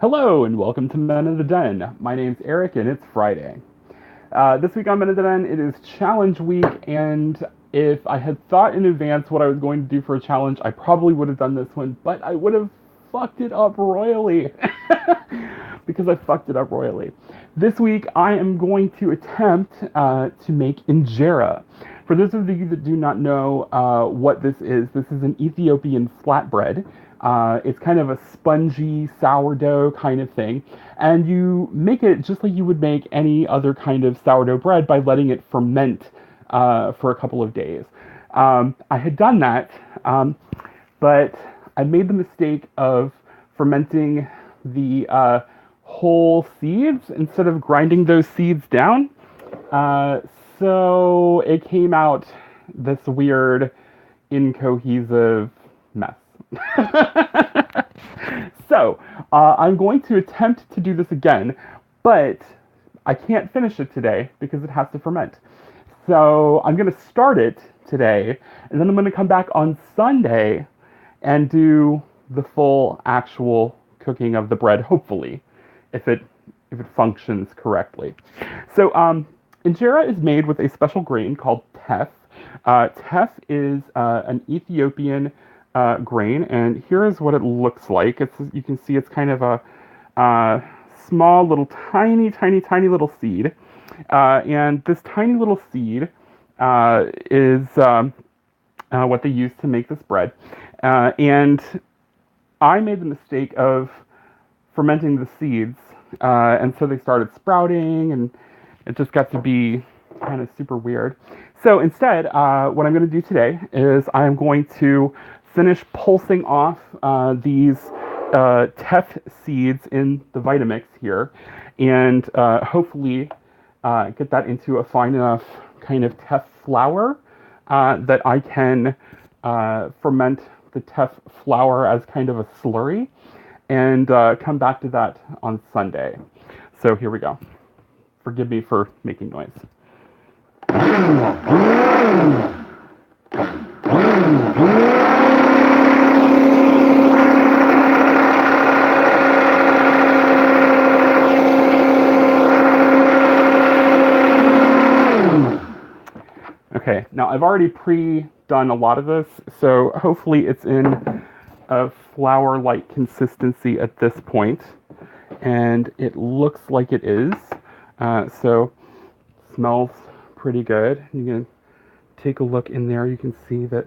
Hello and welcome to Men of the Den. My name's Eric and it's Friday. This week on Men of the Den, it is challenge week, and if I had thought in advance what I was going to do for a challenge, I probably would have done this one, but I would have fucked it up royally. Because I fucked it up royally. This week, I am going to attempt to make Injera. For those of you that do not know what this is an Ethiopian flatbread. It's kind of a spongy sourdough kind of thing. And you make it just like you would make any other kind of sourdough bread by letting it ferment for a couple of days. I had done that, but I made the mistake of fermenting the whole seeds instead of grinding those seeds down. So it came out this weird, incohesive mess. So I'm going to attempt to do this again, but I can't finish it today because it has to ferment. So I'm going to start it today, and then I'm going to come back on Sunday and do the full actual cooking of the bread, hopefully, if it functions correctly. So injera is made with a special grain called teff. Teff is an Ethiopian grain, and here is what it looks like. You can see it's kind of a small little tiny little seed, and this tiny little seed is what they use to make this bread. And I made the mistake of fermenting the seeds, and so they started sprouting, and it just got to be kind of super weird. So instead, what I'm going to do today is I'm going to finish pulsing off these teff seeds in the Vitamix here, and hopefully get that into a fine enough kind of teff flour that I can ferment the teff flour as kind of a slurry, and come back to that on Sunday. So here we go. Forgive me for making noise. Okay, now I've already pre-done a lot of this, so hopefully it's in a flour-like consistency at this point, and it looks like it is. So smells pretty good. You can take a look in there. You can see that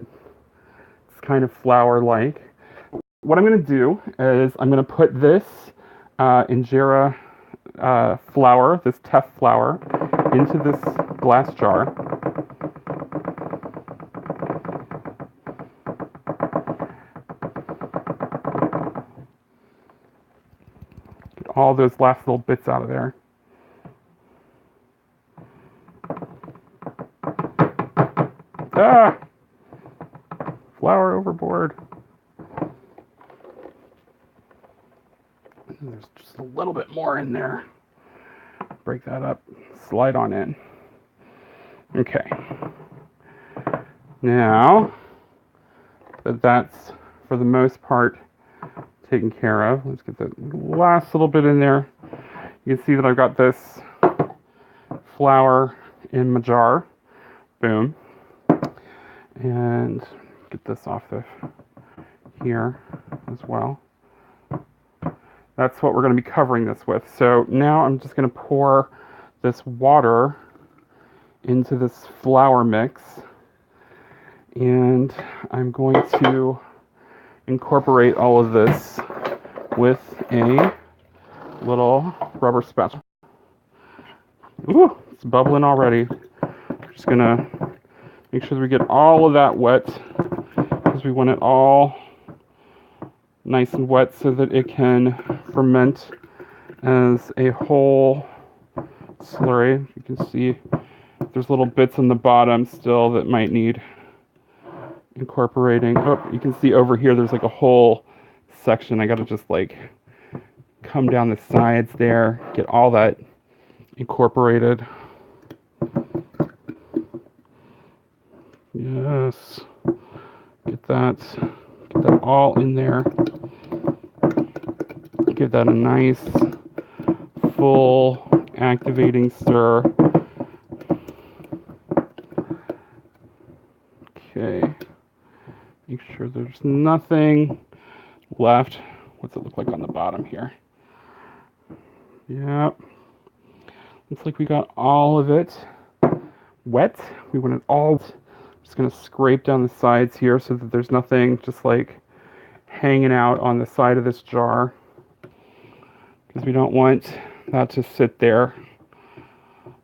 it's kind of flour-like. What I'm going to do is I'm going to put this injera flour, this teff flour, into this glass jar. Get all those last little bits out of there. Ah! Flour overboard. There's just a little bit more in there. Break that up, slide on in. Okay. Now that that's, for the most part, taken care of, let's get the last little bit in there. You can see that I've got this flour in my jar. Boom. And get this off of here as well. That's what we're going to be covering this with. So now I'm just going to pour this water into this flour mix, and I'm going to incorporate all of this with a little rubber spatula. Ooh, it's bubbling already. Just going to make sure that we get all of that wet, because we want it all nice and wet so that it can ferment as a whole slurry. You can see there's little bits in the bottom still that might need incorporating. Oh, you can see over here there's like a whole section. I got to just like come down the sides there, get all that incorporated. Yes. Get that all in there. give that a nice, full, activating stir. Okay. Make sure there's nothing left. What's it look like on the bottom here? Yep. Looks like we got all of it wet. We want it all. Just gonna scrape down the sides here so that there's nothing just like hanging out on the side of this jar, because we don't want that to sit there.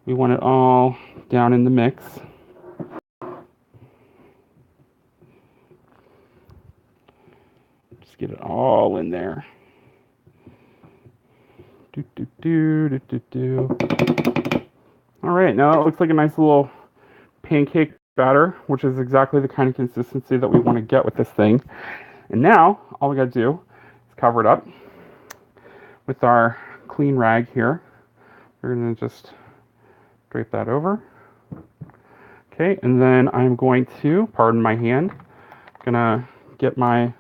We want it all down in the mix. Just get it all in there. Do, do, do, do, do, do. All right, now it looks like a nice little pancake batter, which is exactly the kind of consistency that we want to get with this thing. And now, all we got to do is cover it up with our clean rag here. We're going to just drape that over. Okay, and then I'm going to, pardon my hand, gonna get my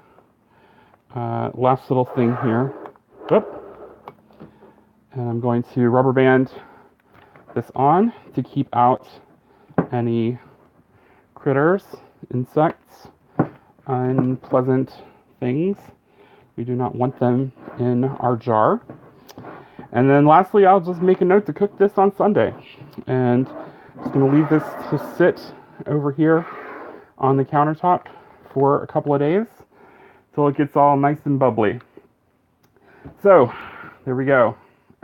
last little thing here. Oop. And I'm going to rubber band this on to keep out any critters, insects, unpleasant things. We do not want them in our jar. And then lastly, I'll just make a note to cook this on Sunday. And I'm just going to leave this to sit over here on the countertop for a couple of days till it gets all nice and bubbly. So, there we go.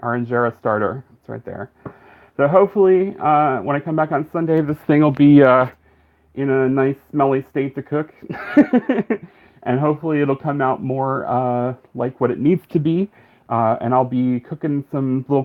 Our Injera starter. It's right there. So hopefully, when I come back on Sunday, this thing will be in a nice smelly state to cook. And hopefully it'll come out more like what it needs to be. And I'll be cooking some little